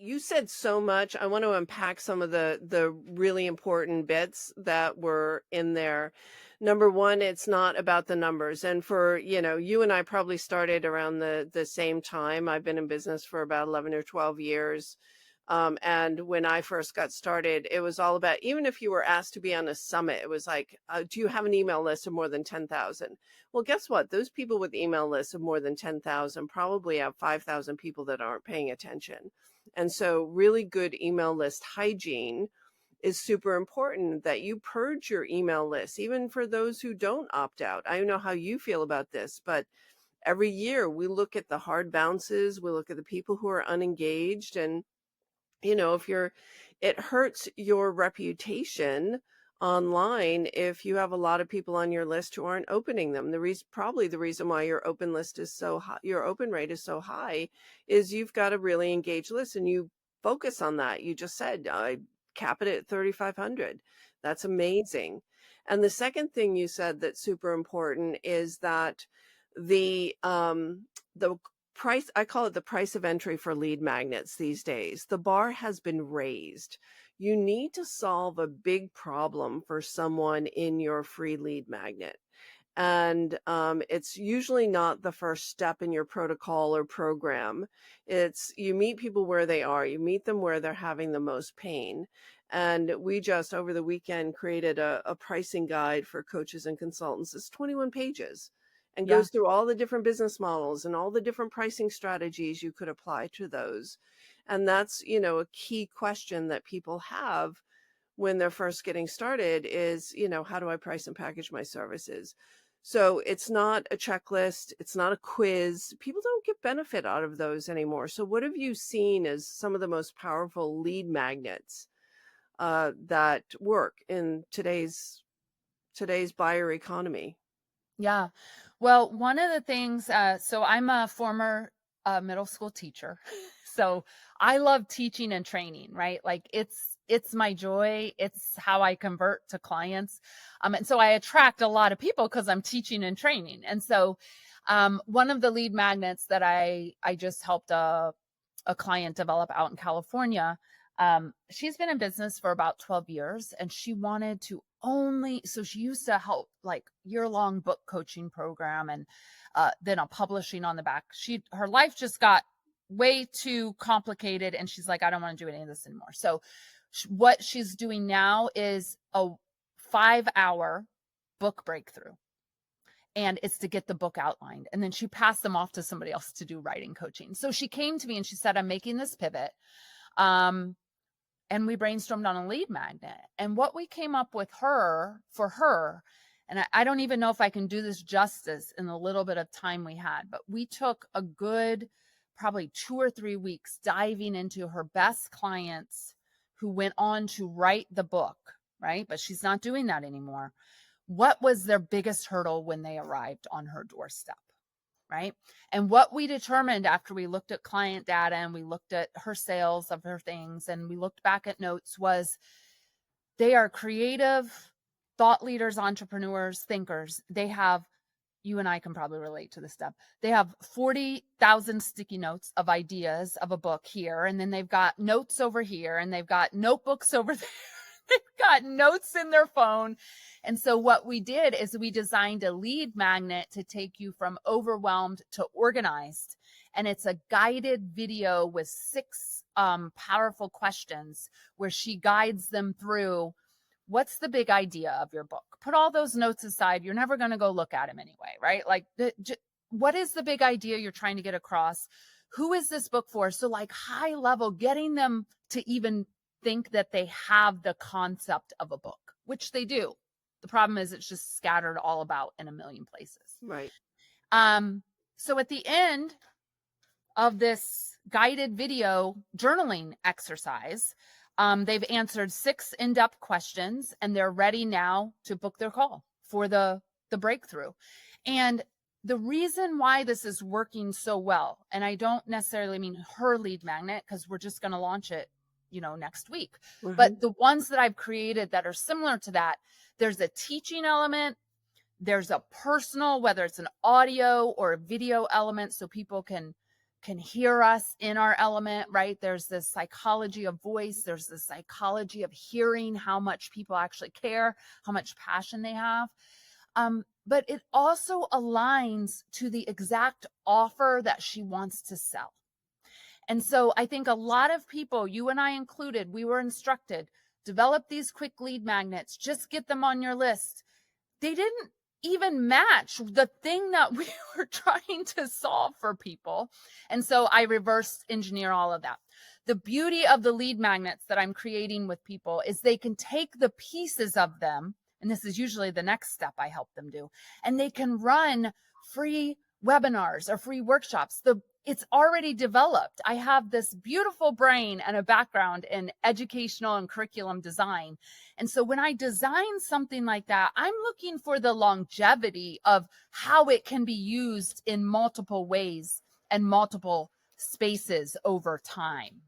you said so much. I want to unpack some of the really important bits that were in there. Number one, it's not about the numbers. And for, you and I probably started around the same time. I've been in business for about 11 or 12 years. And when I first got started, it was all about, even if you were asked to be on a summit, it was like, do you have an email list of more than 10,000? Well, guess what? Those people with email lists of more than 10,000 probably have 5,000 people that aren't paying attention. And so really good email list hygiene is super important, that you purge your email list, even for those who don't opt out. I don't know how you feel about this, but every year we look at the hard bounces, we look at the people who are unengaged, and if it hurts your reputation online if you have a lot of people on your list who aren't opening them. Probably the reason why your open list is so high, your open rate is so high, is you've got a really engaged list and you focus on that. You just said, I cap it at 3,500. That's amazing. And the second thing you said that's super important is that the price, I call it the price of entry for lead magnets these days. The bar has been raised. You need to solve a big problem for someone in your free lead magnet. And it's usually not the first step in your protocol or program. It's, you meet people where they are, you meet them where they're having the most pain. And we just over the weekend created a pricing guide for coaches and consultants. It's 21 pages and Yeah. goes through all the different business models and all the different pricing strategies you could apply to those. And that's, a key question that people have when they're first getting started is, how do I price and package my services? So it's not a checklist. It's not a quiz. People don't get benefit out of those anymore. So what have you seen as some of the most powerful lead magnets that work in today's buyer economy? Yeah. Well, one of the things, so I'm a former middle school teacher. So I love teaching and training, right? Like it's my joy. It's how I convert to clients. And so I attract a lot of people because I'm teaching and training. And so one of the lead magnets that I just helped a client develop out in California. She's been in business for about 12 years and she wanted to so she used to help like year-long book coaching program and then a publishing on the back. Her life just got way too complicated and she's like, I don't want to do any of this anymore. So what she's doing now is a 5-hour book breakthrough. And it's to get the book outlined. And then she passed them off to somebody else to do writing coaching. So she came to me and she said, I'm making this pivot. And we brainstormed on a lead magnet. And what we came up with for her, and I don't even know if I can do this justice in the little bit of time we had, but we took a good, probably 2 or 3 weeks diving into her best clients who went on to write the book, right? But she's not doing that anymore. What was their biggest hurdle when they arrived on her doorstep, right? And what we determined after we looked at client data and we looked at her sales of her things and we looked back at notes was they are creative thought leaders, entrepreneurs, thinkers. They have, you and I can probably relate to this stuff. They have 40,000 sticky notes of ideas of a book here. And then they've got notes over here and they've got notebooks over there. They've got notes in their phone. And so what we did is we designed a lead magnet to take you from overwhelmed to organized. And it's a guided video with 6 powerful questions where she guides them through what's the big idea of your book. Put all those notes aside. You're never going to go look at them anyway, right? Like what is the big idea you're trying to get across? Who is this book for? So like high level, getting them to even think that they have the concept of a book, which they do. The problem is it's just scattered all about in a million places. Right. So at the end of this guided video journaling exercise, they've answered 6 in-depth questions and they're ready now to book their call for the breakthrough. And the reason why this is working so well, and I don't necessarily mean her lead magnet because we're just going to launch it next week. Mm-hmm. But the ones that I've created that are similar to that, there's a teaching element, there's a personal, whether it's an audio or a video element, so people can can hear us in our element, right? There's this psychology of voice. There's this psychology of hearing how much people actually care, how much passion they have. But it also aligns to the exact offer that she wants to sell. And so I think a lot of people, you and I included, we were instructed, develop these quick lead magnets, just get them on your list. They didn't even match the thing that we were trying to solve for people. And so I reverse engineer all of that. The beauty of the lead magnets that I'm creating with people is they can take the pieces of them, and this is usually the next step I help them do, and they can run free webinars or free workshops. It's already developed. I have this beautiful brain and a background in educational and curriculum design. And so when I design something like that, I'm looking for the longevity of how it can be used in multiple ways and multiple spaces over time.